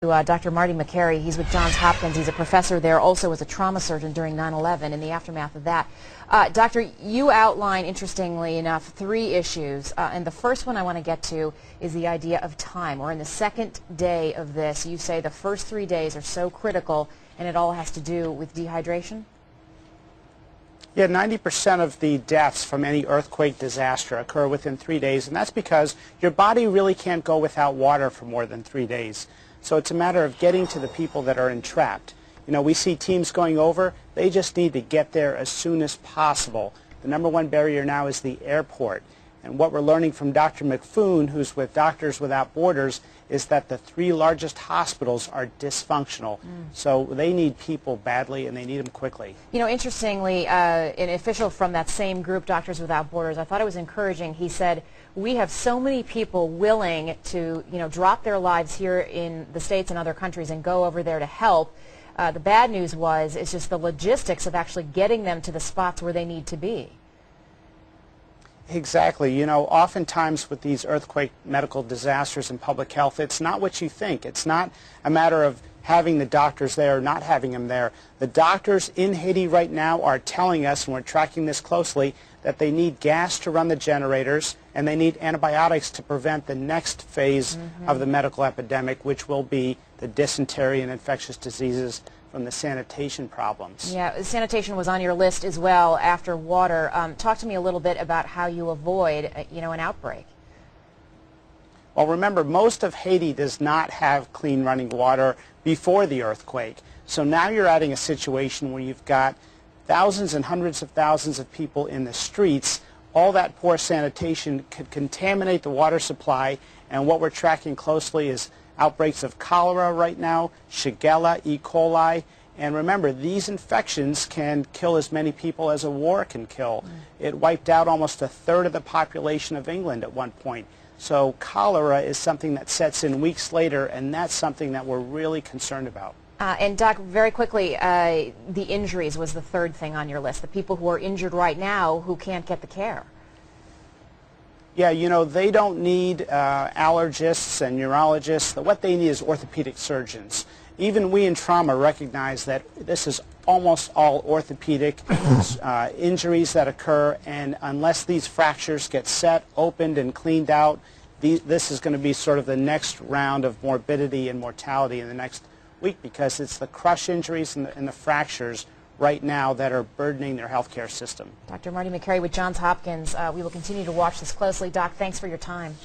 Dr. Marty McCary. He's with Johns Hopkins. He's a professor there, also was a trauma surgeon during 9/11 in the aftermath of that. Doctor, you outline, interestingly enough, 3 issues, and the first one I want to get to is the idea of time. We're in the second day of this. You say the first 3 days are so critical, and it all has to do with dehydration? Yeah, 90% of the deaths from any earthquake disaster occur within 3 days, and that's because your body really can't go without water for more than 3 days. So it's a matter of getting to the people that are entrapped. You know, we see teams going over, they just need to get there as soon as possible. The #1 barrier now is the airport. And what we're learning from Dr. McFoon, who's with Doctors Without Borders, is that the 3 largest hospitals are dysfunctional. So they need people badly, and they need them quickly. You know, interestingly, an official from that same group, Doctors Without Borders, I thought it was encouraging. He said, we have so many people willing to, drop their lives here in the States and other countries and go over there to help. The bad news it's just the logistics of actually getting them to the spots where they need to be. Exactly. You know, oftentimes with these earthquake medical disasters and public health, it's not what you think. It's not a matter of having the doctors there or not having them there. The doctors in Haiti right now are telling us, and we're tracking this closely, that they need gas to run the generators and they need antibiotics to prevent the next phase of the medical epidemic, which will be the dysentery and infectious diseases from the sanitation problems. Yeah, sanitation was on your list as well after water. Talk to me a little bit about how you avoid, an outbreak. Well, remember, most of Haiti does not have clean running water before the earthquake. So now you're adding a situation where you've got thousands and hundreds of thousands of people in the streets. All that poor sanitation could contaminate the water supply, and what we're tracking closely is outbreaks of cholera right now, Shigella, E. coli, and remember, these infections can kill as many people as a war can kill. It wiped out almost 1/3 of the population of England at one point. So cholera is something that sets in weeks later, and that's something that we're really concerned about. And Doc, very quickly, the injuries was the third thing on your list, the people who are injured right now who can't get the care. Yeah, they don't need allergists and neurologists. What they need is orthopedic surgeons. Even we in trauma recognize that this is almost all orthopedic injuries that occur, and unless these fractures get set, opened, and cleaned out, this is going to be sort of the next round of morbidity and mortality in the next week, because it's the crush injuries and the fractures right now that are burdening their healthcare system. Dr. Marty McCary with Johns Hopkins. We will continue to watch this closely. Doc, thanks for your time.